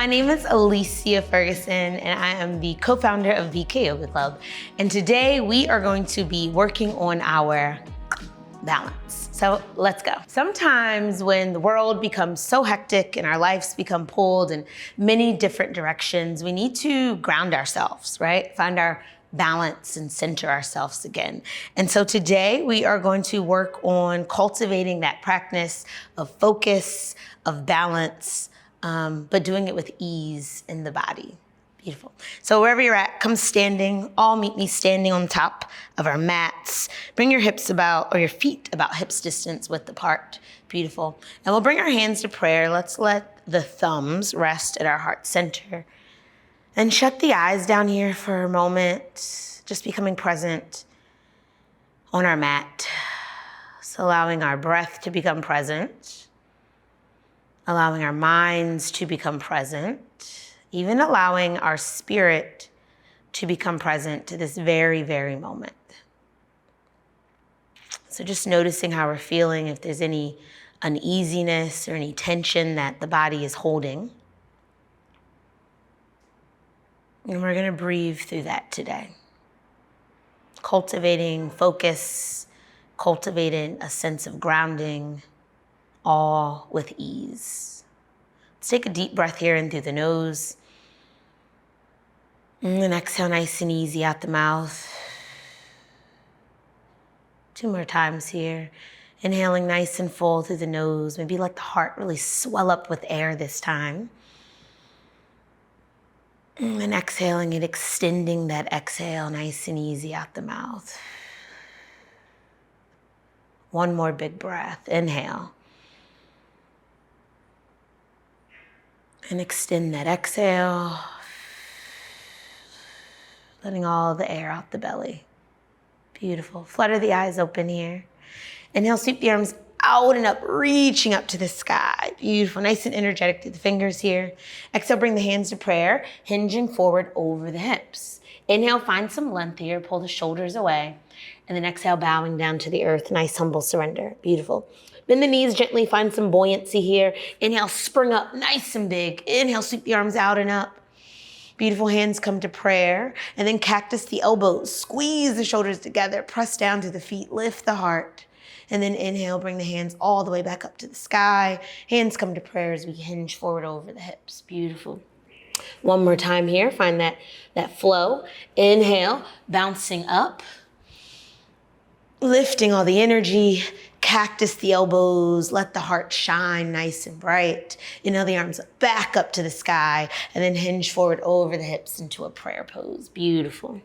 my name is Alicia Ferguson, and I am the co-founder of VK Yoga Club. And today we are going to be working on our balance. So let's go. Sometimes when the world becomes so hectic and our lives become pulled in many different directions, we need to ground ourselves, right? Find our balance and center ourselves again. And so today we are going to work on cultivating that practice of focus, of balance, but doing it with ease in the body. Beautiful. So wherever you're at, come standing. All meet me standing on top of our mats. Bring your hips about, or your feet about hips distance width apart. Beautiful. And we'll bring our hands to prayer. Let's let the thumbs rest at our heart center. And shut the eyes down here for a moment, just becoming present on our mat. So allowing our breath to become present, allowing our minds to become present, even allowing our spirit to become present to this very, very moment. So just noticing how we're feeling, if there's any uneasiness or any tension that the body is holding. And we're gonna breathe through that today. Cultivating focus, cultivating a sense of grounding, all with ease. Let's take a deep breath here in through the nose. And exhale nice and easy out the mouth. 2 more times here. Inhaling nice and full through the nose. Maybe let the heart really swell up with air this time. And exhaling and extending that exhale nice and easy out the mouth. 1 more big breath. Inhale. And extend that exhale. Letting all the air out the belly. Beautiful. Flutter the eyes open here. Inhale, sweep the arms out and up, reaching up to the sky. Beautiful, nice and energetic through the fingers here. Exhale, bring the hands to prayer, hinging forward over the hips. Inhale, find some length here, pull the shoulders away. And then exhale, bowing down to the earth, nice humble surrender. Beautiful. Bend the knees gently, find some buoyancy here. Inhale, spring up, nice and big. Inhale, sweep the arms out and up. Beautiful, hands come to prayer. And then cactus the elbows, squeeze the shoulders together, press down to the feet, lift the heart. And then inhale, bring the hands all the way back up to the sky. Hands come to prayer as we hinge forward over the hips. Beautiful. 1 more time here, find that flow. Inhale, bouncing up. Lifting all the energy, cactus the elbows, let the heart shine nice and bright. Inhale the arms back up to the sky and then hinge forward over the hips into a prayer pose. Beautiful.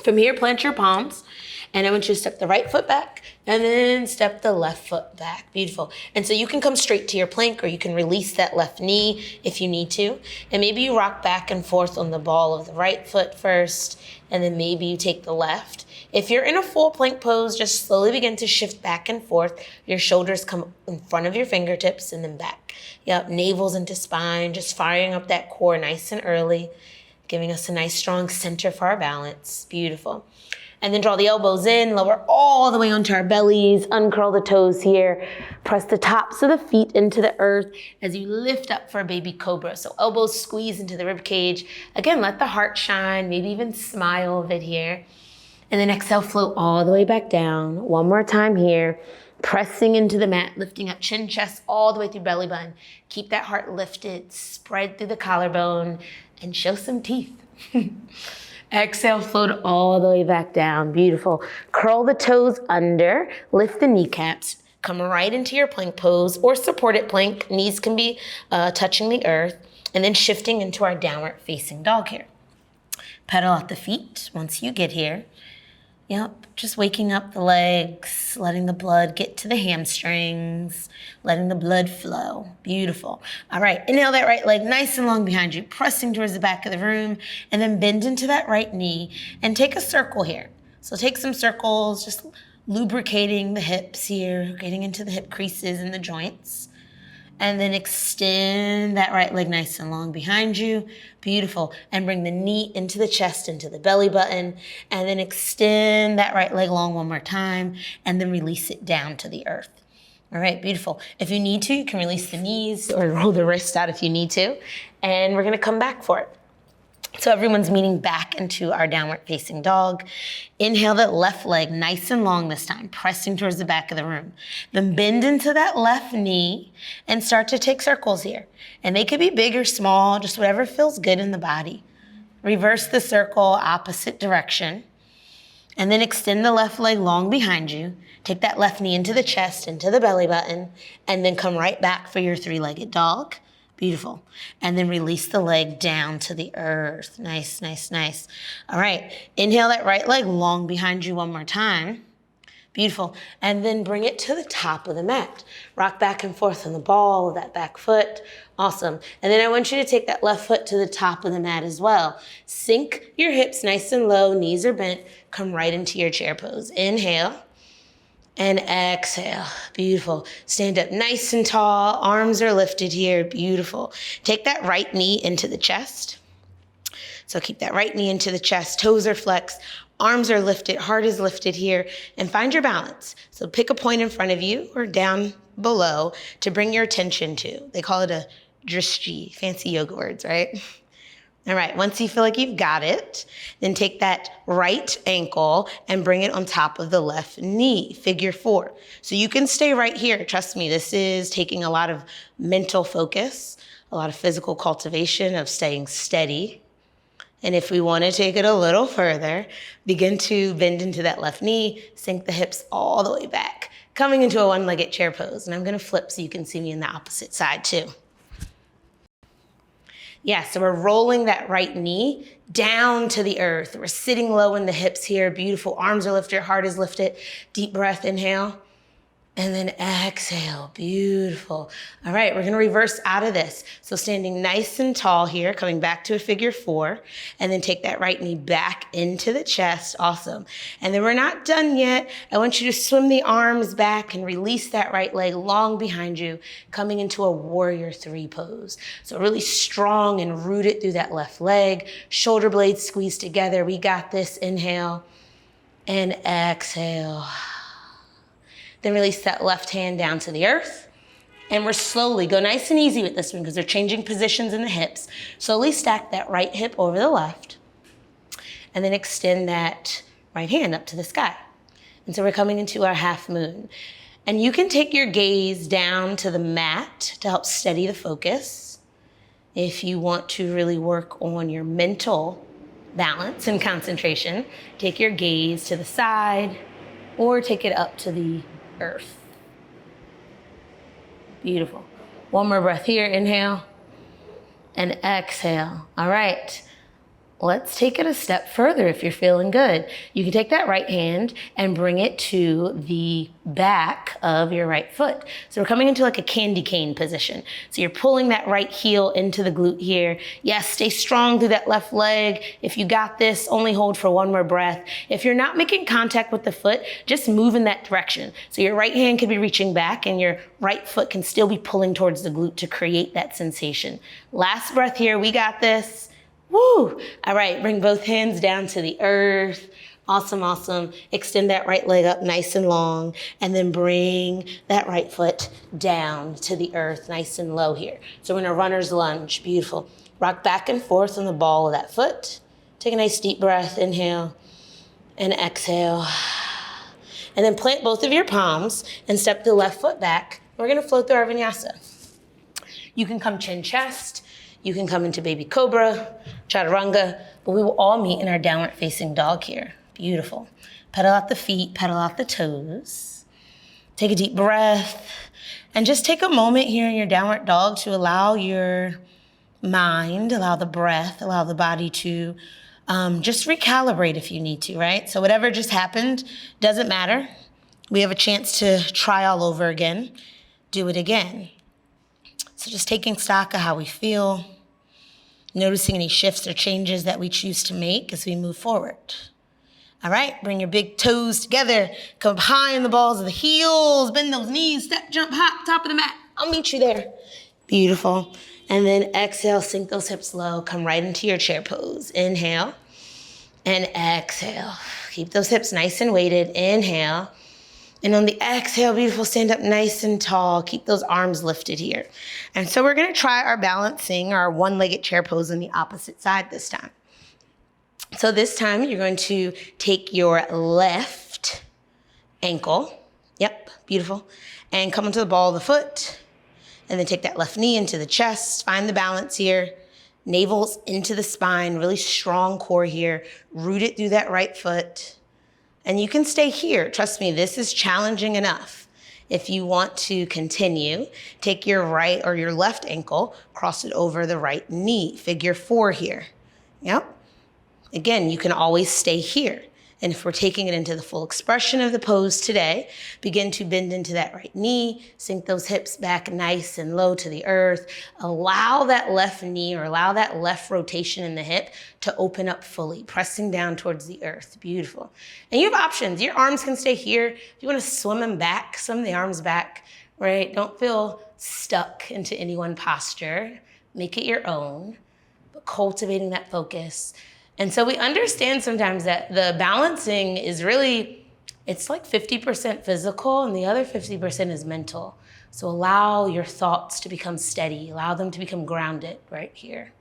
From here, plant your palms, and I want you to step the right foot back and then step the left foot back. Beautiful. And so you can come straight to your plank, or you can release that left knee if you need to. And maybe you rock back and forth on the ball of the right foot first, and then maybe you take the left. If you're in a full plank pose, just slowly begin to shift back and forth. Your shoulders come in front of your fingertips and then back. Yep, navels into spine, just firing up that core nice and early, giving us a nice strong center for our balance. Beautiful. And then draw the elbows in, lower all the way onto our bellies, uncurl the toes here. Press the tops of the feet into the earth as you lift up for a baby cobra. So elbows squeeze into the rib cage. Again, let the heart shine, maybe even smile a bit here. And then exhale, float all the way back down. 1 more time here. Pressing into the mat, lifting up chin, chest, all the way through belly button. Keep that heart lifted, spread through the collarbone, and show some teeth. Exhale, float all the way back down. Beautiful. Curl the toes under, lift the kneecaps, come right into your plank pose or supported plank. Knees can be touching the earth, and then shifting into our downward facing dog here. Pedal out the feet once you get here. Yep, just waking up the legs, letting the blood get to the hamstrings, letting the blood flow. Beautiful. All right, inhale that right leg nice and long behind you, pressing towards the back of the room, and then bend into that right knee and take a circle here. So take some circles, just lubricating the hips here, getting into the hip creases and the joints. And then extend that right leg nice and long behind you. Beautiful. And bring the knee into the chest, into the belly button. And then extend that right leg long 1 more time. And then release it down to the earth. All right, beautiful. If you need to, you can release the knees or roll the wrist out if you need to. And we're gonna come back for it. So everyone's meeting back into our downward facing dog. Inhale that left leg nice and long this time, pressing towards the back of the room. Then bend into that left knee and start to take circles here. And they could be big or small, just whatever feels good in the body. Reverse the circle, opposite direction. And then extend the left leg long behind you. Take that left knee into the chest, into the belly button, and then come right back for your three-legged dog. Beautiful. And then release the leg down to the earth. Nice, nice, nice. All right, inhale that right leg long behind you one more time. Beautiful. And then bring it to the top of the mat. Rock back and forth on the ball of that back foot. Awesome. And then I want you to take that left foot to the top of the mat as well. Sink your hips nice and low, knees are bent. Come right into your chair pose. Inhale. And exhale, beautiful. Stand up nice and tall, arms are lifted here, beautiful. Take that right knee into the chest. So keep that right knee into the chest, toes are flexed, arms are lifted, heart is lifted here, and find your balance. So pick a point in front of you or down below to bring your attention to. They call it a drishti, fancy yoga words, right? All right, once you feel like you've got it, then take that right ankle and bring it on top of the left knee, figure 4. So you can stay right here. Trust me, this is taking a lot of mental focus, a lot of physical cultivation of staying steady. And if we want to take it a little further, begin to bend into that left knee, sink the hips all the way back, coming into a one-legged chair pose. And I'm going to flip so you can see me in the opposite side too. Yeah, so we're rolling that right knee down to the earth. We're sitting low in the hips here. Beautiful. Arms are lifted, heart is lifted. Deep breath, inhale. And then exhale, beautiful. All right, we're gonna reverse out of this. So standing nice and tall here, coming back to a figure 4, and then take that right knee back into the chest, awesome. And then we're not done yet. I want you to swim the arms back and release that right leg long behind you, coming into a warrior 3 pose. So really strong and rooted through that left leg, shoulder blades squeezed together. We got this, inhale and exhale. Then release that left hand down to the earth. And we're slowly, go nice and easy with this one because they're changing positions in the hips. Slowly stack that right hip over the left. And then extend that right hand up to the sky. And so we're coming into our half moon. And you can take your gaze down to the mat to help steady the focus. If you want to really work on your mental balance and concentration, take your gaze to the side or take it up to the earth. Beautiful. One more breath here, inhale and exhale. All right. Let's take it a step further if you're feeling good. You can take that right hand and bring it to the back of your right foot. So we're coming into like a candy cane position. So you're pulling that right heel into the glute here. Yes, stay strong through that left leg. If you got this, only hold for one more breath. If you're not making contact with the foot, just move in that direction. So your right hand could be reaching back and your right foot can still be pulling towards the glute to create that sensation. Last breath here, we got this. Woo! All right, bring both hands down to the earth. Awesome, awesome. Extend that right leg up nice and long, and then bring that right foot down to the earth, nice and low here. So we're in a runner's lunge, beautiful. Rock back and forth on the ball of that foot. Take a nice deep breath, inhale and exhale. And then plant both of your palms and step the left foot back. We're gonna float through our vinyasa. You can come chin chest. You can come into baby cobra, chaturanga, but we will all meet in our downward facing dog here. Beautiful. Pedal out the feet, pedal out the toes. Take a deep breath and just take a moment here in your downward dog to allow your mind, allow the breath, allow the body to just recalibrate if you need to, right? So whatever just happened doesn't matter. We have a chance to try all over again, do it again. So just taking stock of how we feel, noticing any shifts or changes that we choose to make as we move forward. All right, bring your big toes together, come up high in the balls of the heels, bend those knees, step, jump, hop, top of the mat. I'll meet you there. Beautiful. And then exhale, sink those hips low, come right into your chair pose. Inhale and exhale. Keep those hips nice and weighted. Inhale And on the exhale, beautiful, stand up nice and tall. Keep those arms lifted here. And so we're gonna try our balancing, our one-legged chair pose on the opposite side this time. So this time you're going to take your left ankle, yep, beautiful, and come onto the ball of the foot, and then take that left knee into the chest. Find the balance here. Navel's into the spine, really strong core here. Root it through that right foot. And you can stay here. Trust me, this is challenging enough. If you want to continue, take your right or your left ankle, cross it over the right knee, figure 4 here. Yep. Again, you can always stay here. And if we're taking it into the full expression of the pose today, begin to bend into that right knee, sink those hips back nice and low to the earth. Allow that left knee or allow that left rotation in the hip to open up fully, pressing down towards the earth. Beautiful. And you have options. Your arms can stay here. If you want to swim them back, swim the arms back, right? Don't feel stuck into any one posture. Make it your own, but cultivating that focus. And so we understand sometimes that the balancing is really, it's like 50% physical and the other 50% is mental. So allow your thoughts to become steady, allow them to become grounded right here.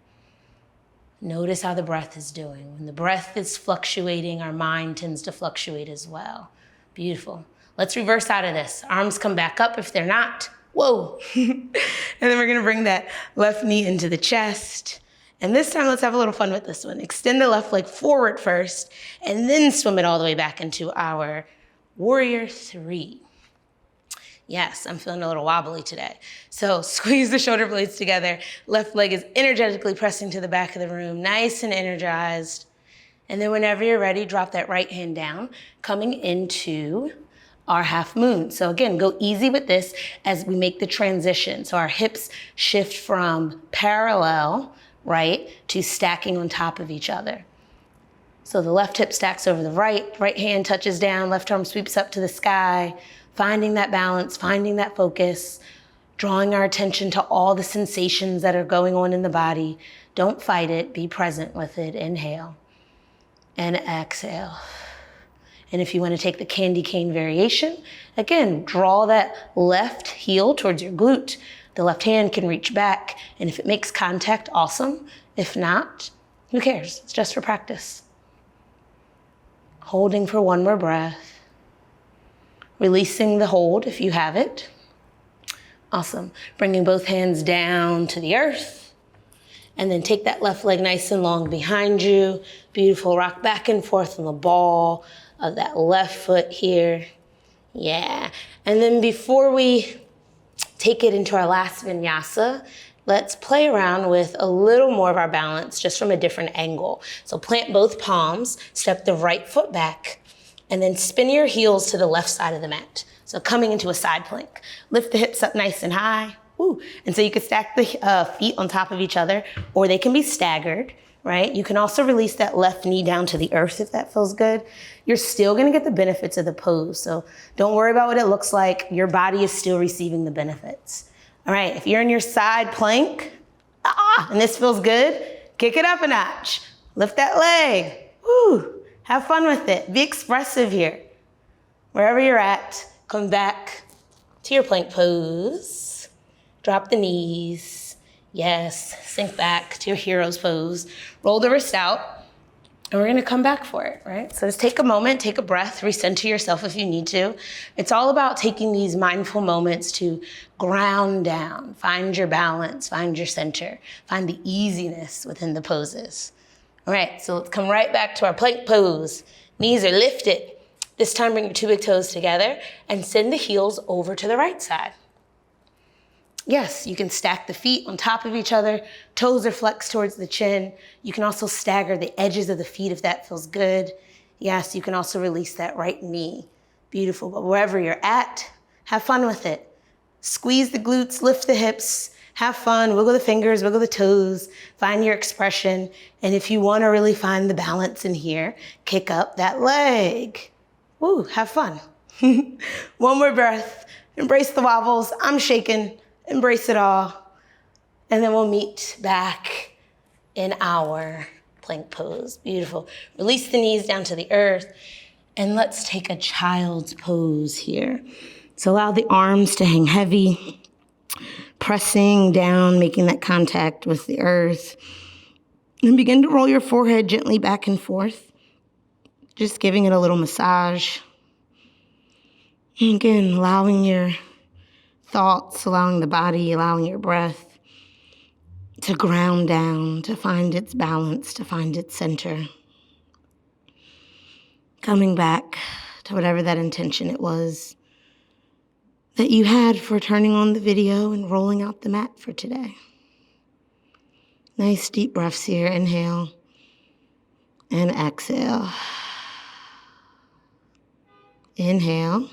Notice how the breath is doing. When the breath is fluctuating, our mind tends to fluctuate as well. Beautiful. Let's reverse out of this. Arms come back up if they're not. Whoa. And then we're gonna bring that left knee into the chest. And this time, let's have a little fun with this one. Extend the left leg forward first, and then swim it all the way back into our warrior 3. Yes, I'm feeling a little wobbly today. So squeeze the shoulder blades together. Left leg is energetically pressing to the back of the room, nice and energized. And then whenever you're ready, drop that right hand down, coming into our half moon. So again, go easy with this as we make the transition. So our hips shift from parallel, right, to stacking on top of each other. So the left hip stacks over the right hand touches down, left arm sweeps up to the sky, finding that balance, finding that focus, drawing our attention to all the sensations that are going on in the body. Don't fight it, be present with it. Inhale and exhale. And if you want to take the candy cane variation, again, draw that left heel towards your glute. The left hand can reach back, and if it makes contact, awesome. If not, who cares? It's just for practice. Holding for one more breath. Releasing the hold if you have it. Awesome. Bringing both hands down to the earth. And then take that left leg nice and long behind you. Beautiful. Rock back and forth on the ball of that left foot here. Yeah. And then before we take it into our last vinyasa, let's play around with a little more of our balance just from a different angle. So plant both palms, step the right foot back, and then spin your heels to the left side of the mat. So coming into a side plank. Lift the hips up nice and high. Woo. And so you can stack the feet on top of each other, or they can be staggered, right? You can also release that left knee down to the earth if that feels good. You're still gonna get the benefits of the pose, so don't worry about what it looks like. Your body is still receiving the benefits. All right, if you're in your side plank, and this feels good, kick it up a notch. Lift that leg. Woo. Have fun with it. Be expressive here. Wherever you're at, come back to your plank pose. Drop the knees. Yes, sink back to your hero's pose. Roll the wrist out. And we're gonna come back for it, right? So just take a moment, take a breath, recenter yourself if you need to. It's all about taking these mindful moments to ground down, find your balance, find your center, find the easiness within the poses. All right, so let's come right back to our plank pose. Knees are lifted. This time bring your 2 big toes together and send the heels over to the right side. Yes, you can stack the feet on top of each other. Toes are flexed towards the chin. You can also stagger the edges of the feet if that feels good. Yes, you can also release that right knee. Beautiful, but wherever you're at, have fun with it. Squeeze the glutes, lift the hips, have fun, wiggle the fingers, wiggle the toes, find your expression. And if you wanna really find the balance in here, kick up that leg. Woo, have fun. One more breath, embrace the wobbles. I'm shaking. Embrace it all. And then we'll meet back in our plank pose. Beautiful. Release the knees down to the earth. And let's take a child's pose here. So allow the arms to hang heavy, pressing down, making that contact with the earth. And begin to roll your forehead gently back and forth, just giving it a little massage. And again, allowing your thoughts, allowing the body, allowing your breath to ground down, to find its balance, to find its center. Coming back to whatever that intention it was that you had for turning on the video and rolling out the mat for today. Nice deep breaths here. Inhale and exhale. Inhale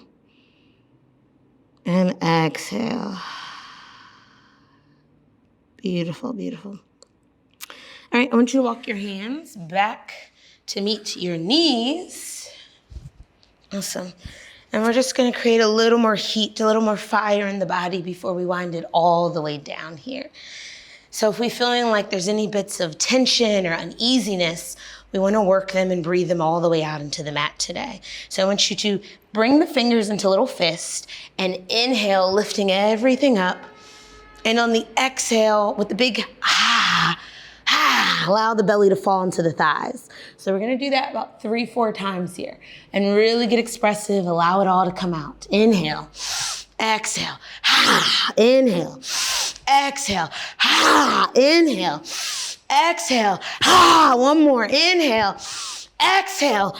and exhale. Beautiful, beautiful. All right, I want you to walk your hands back to meet your knees. Awesome. And we're just going to create a little more heat, a little more fire in the body before we wind it all the way down here. So if we're feeling like there's any bits of tension or uneasiness, we want to work them and breathe them all the way out into the mat today. So I want you to bring the fingers into a little fist and inhale, lifting everything up. And on the exhale, with the big allow the belly to fall into the thighs. So we're going to do that about 3-4 times here and really get expressive. Allow it all to come out. Inhale, exhale, inhale, exhale, inhale, exhale, one more, inhale, exhale,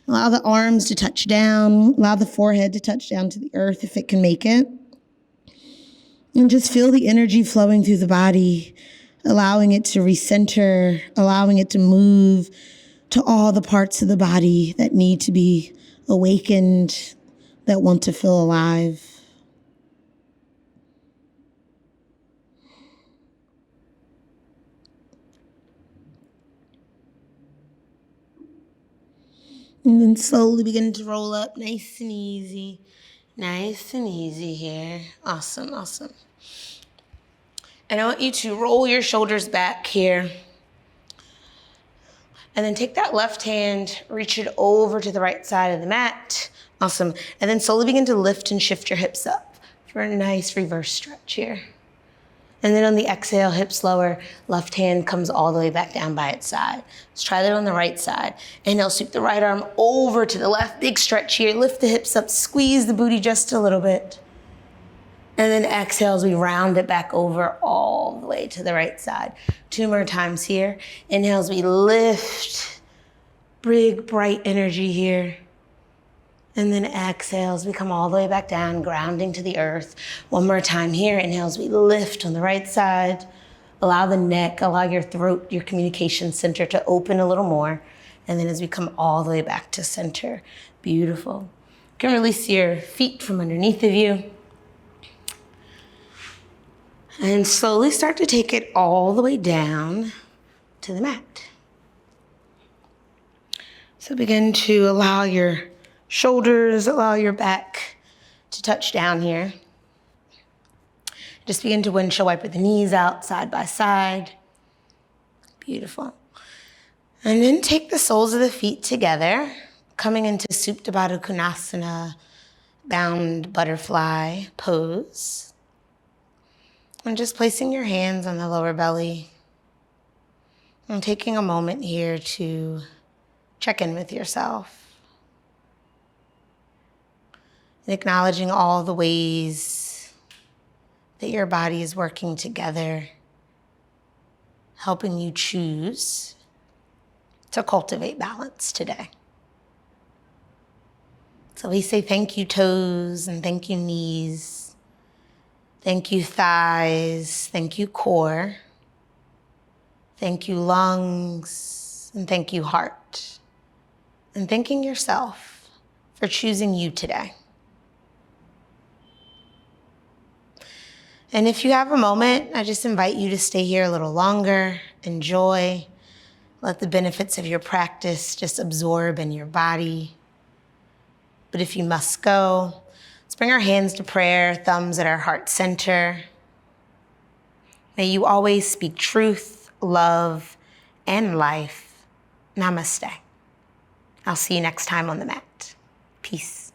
Allow the arms to touch down, allow the forehead to touch down to the earth if it can make it. And just feel the energy flowing through the body, allowing it to recenter, allowing it to move to all the parts of the body that need to be awakened, that want to feel alive. And then slowly begin to roll up nice and easy. Nice and easy here. Awesome, awesome. And I want you to roll your shoulders back here. And then take that left hand, reach it over to the right side of the mat. Awesome. And then slowly begin to lift and shift your hips up for a nice reverse stretch here. And then on the exhale, hips lower, left hand comes all the way back down by its side. Let's try that on the right side. Inhale, sweep the right arm over to the left. Big stretch here. Lift the hips up, squeeze the booty just a little bit. And then exhale as we round it back over all the way to the right side. 2 more times here. Inhale as we lift. Big, bright energy here. And then exhale as we come all the way back down, grounding to the earth. 1 more time here. Inhale as we lift on the right side. Allow the neck, allow your throat, your communication center to open a little more. And then as we come all the way back to center. Beautiful. You can release your feet from underneath of you. And slowly start to take it all the way down to the mat. So begin to allow your shoulders, allow your back to touch down here. Just begin to windshield wiper the knees out side by side. Beautiful. And then take the soles of the feet together, coming into Supta Baddha Konasana, bound butterfly pose. And just placing your hands on the lower belly. And taking a moment here to check in with yourself. And acknowledging all the ways that your body is working together, helping you choose to cultivate balance today. So we say thank you toes and thank you knees. Thank you thighs, thank you core. Thank you lungs, and thank you heart. And thanking yourself for choosing you today. And if you have a moment, I just invite you to stay here a little longer, enjoy, let the benefits of your practice just absorb in your body. But if you must go, let's bring our hands to prayer, thumbs at our heart center. May you always speak truth, love, and life. Namaste. I'll see you next time on the mat. Peace.